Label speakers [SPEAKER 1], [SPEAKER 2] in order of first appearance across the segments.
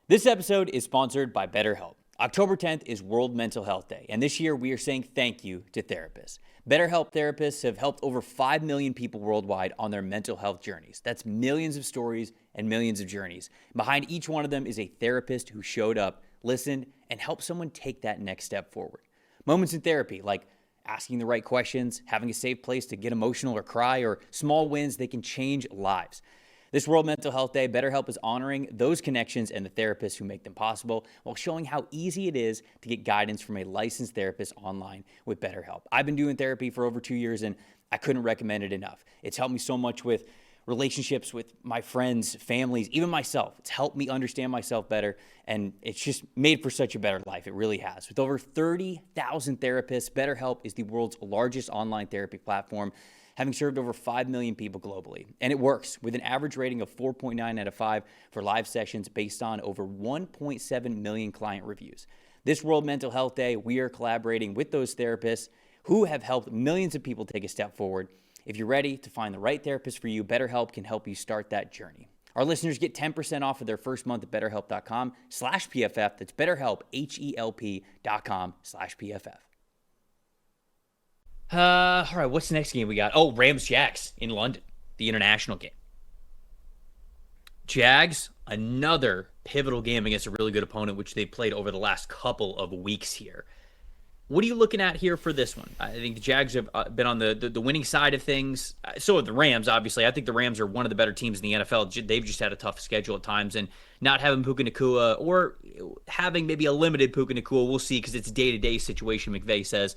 [SPEAKER 1] This episode is sponsored by BetterHelp. October 10th is World Mental Health Day, and this year we are saying thank you to therapists. BetterHelp therapists have helped over 5 million people worldwide on their mental health journeys. That's millions of stories and millions of journeys. Behind each one of them is a therapist who showed up, listened, and helped someone take that next step forward. Moments in therapy, like asking the right questions, having a safe place to get emotional or cry, or small wins, they can change lives. This World Mental Health Day, BetterHelp is honoring those connections and the therapists who make them possible while showing how easy it is to get guidance from a licensed therapist online with BetterHelp. I've been doing therapy for over 2 years and I couldn't recommend it enough. It's helped me so much with relationships with my friends, families, even myself. It's helped me understand myself better, and it's just made for such a better life. It really has. With over 30,000 therapists, BetterHelp is the world's largest online therapy platform, having served over 5 million people globally. And it works with an average rating of 4.9 out of 5 for live sessions based on over 1.7 million client reviews. This World Mental Health Day, we are collaborating with those therapists who have helped millions of people take a step forward. If you're ready to find the right therapist for you, BetterHelp can help you start that journey. Our listeners get 10% off of their first month at BetterHelp.com/PFF. That's BetterHelp, HELP.com/PFF. All right, what's the next game we got? Oh, Rams-Jags in London, the international game. Jags, another pivotal game against a really good opponent, which they played over the last couple of weeks here. What are you looking at here for this one? I think the Jags have been on the winning side of things. So have the Rams, obviously. I think the Rams are one of the better teams in the NFL. They've just had a tough schedule at times, and not having Puka Nacua or having maybe a limited Puka Nacua, we'll see, because it's a day-to-day situation, McVay says.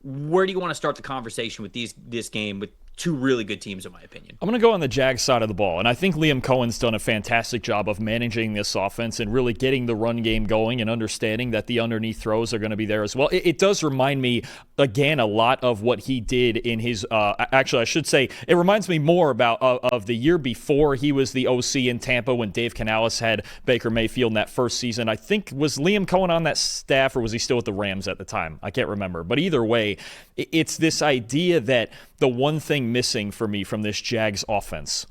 [SPEAKER 1] Where do you want to start the conversation with this game with two really good teams, in my opinion?
[SPEAKER 2] I'm going to go on the Jags side of the ball, and I think Liam Cohen's done a fantastic job of managing this offense and really getting the run game going and understanding that the underneath throws are going to be there as well. It does remind me, again, a lot of what he did in his actually, I should say, it reminds me more about of the year before he was the OC in Tampa when Dave Canales had Baker Mayfield in that first season. I think, was Liam Cohen on that staff, or was he still with the Rams at the time? I can't remember. But either way, it's this idea that the one thing missing for me from this Jags offense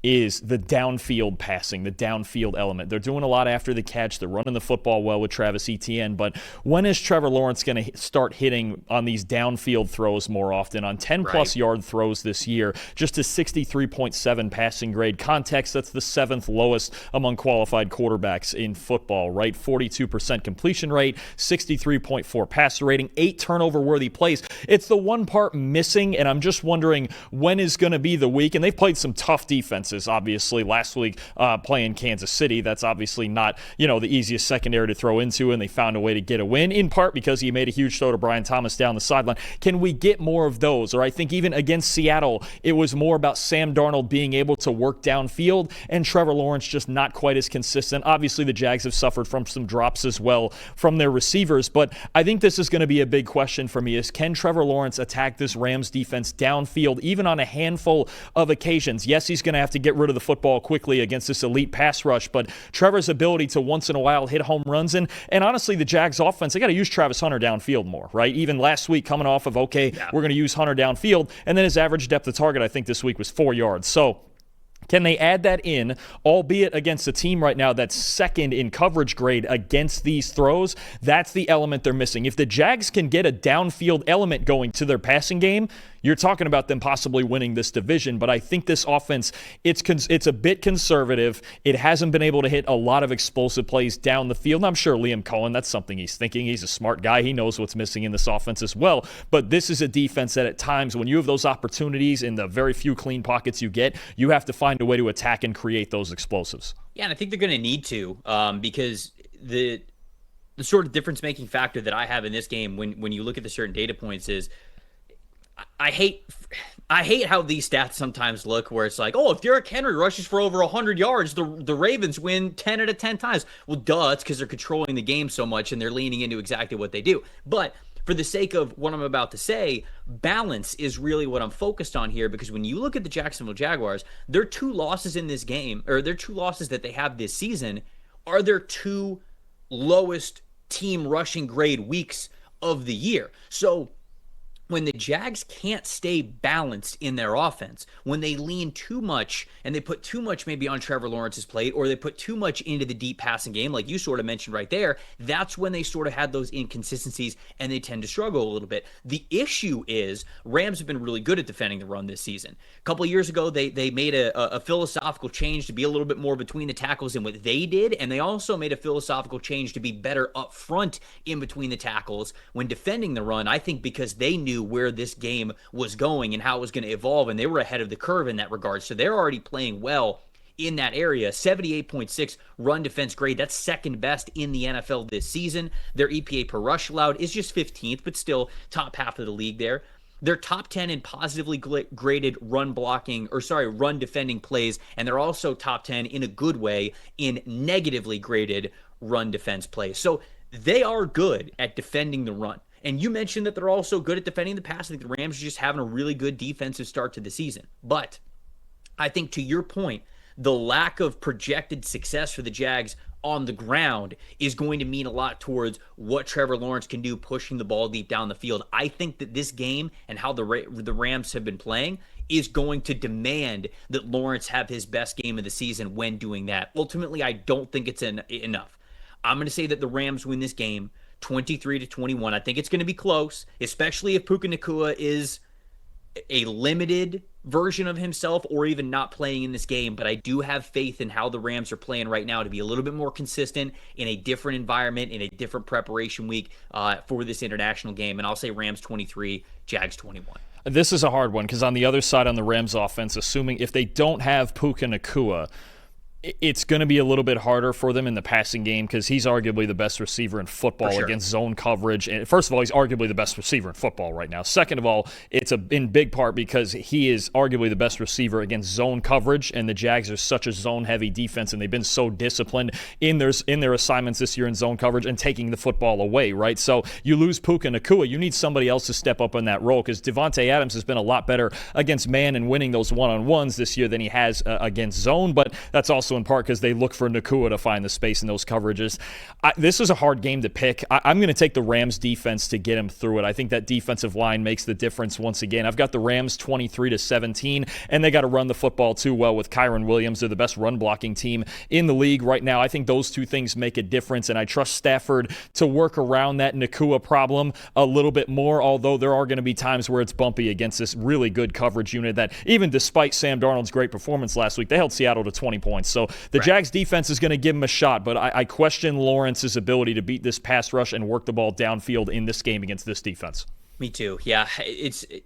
[SPEAKER 2] is the downfield passing, the downfield element. They're doing a lot after the catch. They're running the football well with Travis Etienne, but when is Trevor Lawrence going to start hitting on these downfield throws more often? On 10-plus yard throws this year, just a 63.7 passing grade. Context, that's the 7th lowest among qualified quarterbacks in football, right? 42% completion rate, 63.4 passer rating, 8 turnover-worthy plays. It's the one part missing, and I'm just wondering when is going to be the week, and they've played some tough defense. Obviously, last week playing Kansas City, that's obviously not, the easiest secondary to throw into, and they found a way to get a win, in part because he made a huge throw to Brian Thomas down the sideline. Can we get more of those? Or I think even against Seattle, it was more about Sam Darnold being able to work downfield and Trevor Lawrence just not quite as consistent. Obviously, the Jags have suffered from some drops as well from their receivers, but I think this is going to be a big question for me is, can Trevor Lawrence attack this Rams defense downfield, even on a handful of occasions? Yes, he's going to have to get rid of the football quickly against this elite pass rush, but Trevor's ability to once in a while hit home runs, and honestly, the Jags offense, they got to use Travis Hunter downfield more, right? Even last week, coming off of, we're going to use Hunter downfield, and then his average depth of target, I think this week was 4 yards. So can they add that in, albeit against a team right now that's second in coverage grade against these throws? That's the element they're missing. If the Jags can get a downfield element going to their passing game, you're talking about them possibly winning this division. But I think this offense, it's a bit conservative. It hasn't been able to hit a lot of explosive plays down the field. And I'm sure Liam Cohen, that's something he's thinking. He's a smart guy. He knows what's missing in this offense as well. But this is a defense that at times, when you have those opportunities in the very few clean pockets you get, you have to find a way to attack and create those explosives.
[SPEAKER 1] Yeah, and I think they're going to need to because the sort of difference-making factor that I have in this game when you look at the certain data points is I hate how these stats sometimes look, where it's like, if Derrick Henry rushes for over 100 yards, the Ravens win 10 out of 10 times. Well, duh, it's because they're controlling the game so much and they're leaning into exactly what they do. But for the sake of what I'm about to say, balance is really what I'm focused on here, because when you look at the Jacksonville Jaguars, their 2 losses in this game, or their 2 losses that they have this season, are their 2 lowest team rushing grade weeks of the year. So when the Jags can't stay balanced in their offense, when they lean too much and they put too much maybe on Trevor Lawrence's plate, or they put too much into the deep passing game, like you sort of mentioned right there, that's when they sort of had those inconsistencies and they tend to struggle a little bit. The issue is Rams have been really good at defending the run this season. A couple of years ago, they made a philosophical change to be a little bit more between the tackles in what they did, and they also made a philosophical change to be better up front in between the tackles when defending the run, I think because they knew where this game was going and how it was going to evolve, and they were ahead of the curve in that regard. So they're already playing well in that area. 78.6 run defense grade. That's second best in the NFL this season. Their EPA per rush allowed is just 15th, but still top half of the league there. They're top 10 in positively graded run defending plays, and they're also top 10 in a good way in negatively graded run defense plays. So they are good at defending the run. And you mentioned that they're also good at defending the pass. I think the Rams are just having a really good defensive start to the season. But I think, to your point, the lack of projected success for the Jags on the ground is going to mean a lot towards what Trevor Lawrence can do pushing the ball deep down the field. I think that this game and how the Rams have been playing is going to demand that Lawrence have his best game of the season when doing that. Ultimately, I don't think it's enough. I'm going to say that the Rams win this game 23-21. I think it's going to be close, especially if Puka Nacua is a limited version of himself or even not playing in this game. But I do have faith in how the Rams are playing right now to be a little bit more consistent in a different environment, in a different preparation week for this international game. And I'll say Rams 23, Jags 21.
[SPEAKER 2] This is a hard one because on the other side, on the Rams offense, assuming if they don't have Puka Nacua, it's going to be a little bit harder for them in the passing game because he's arguably the best receiver in football against zone coverage. And first of all, he's arguably the best receiver in football right now. Second of all, it's in big part because he is arguably the best receiver against zone coverage, and the Jags are such a zone-heavy defense, and they've been so disciplined in their assignments this year in zone coverage and taking the football away, right? So you lose Puka Nacua, you need somebody else to step up in that role because Devontae Adams has been a lot better against man and winning those one-on-ones this year than he has against zone, but that's also in part because they look for Nacua to find the space in those coverages. This is a hard game to pick. I'm going to take the Rams defense to get him through it. I think that defensive line makes the difference once again. I've got the Rams 23-17, and they got to run the football too well with Kyron Williams. They're the best run blocking team in the league right now. I think those two things make a difference, and I trust Stafford to work around that Nacua problem a little bit more, although there are going to be times where it's bumpy against this really good coverage unit that even despite Sam Darnold's great performance last week, they held Seattle to 20 points. So the Jags defense is going to give him a shot, but I question Lawrence's ability to beat this pass rush and work the ball downfield in this game against this defense.
[SPEAKER 1] Me too. Yeah,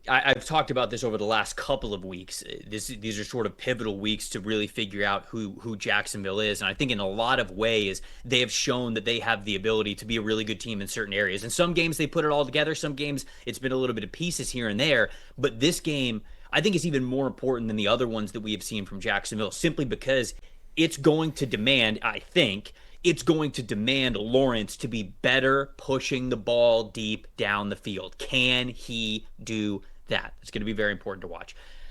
[SPEAKER 1] I've talked about this over the last couple of weeks. These are sort of pivotal weeks to really figure out who Jacksonville is, and I think in a lot of ways they have shown that they have the ability to be a really good team in certain areas. In some games they put it all together. Some games it's been a little bit of pieces here and there, but this game I think is even more important than the other ones that we have seen from Jacksonville, simply because it's going to demand, I think, Lawrence to be better pushing the ball deep down the field. Can he do that? It's going to be very important to watch.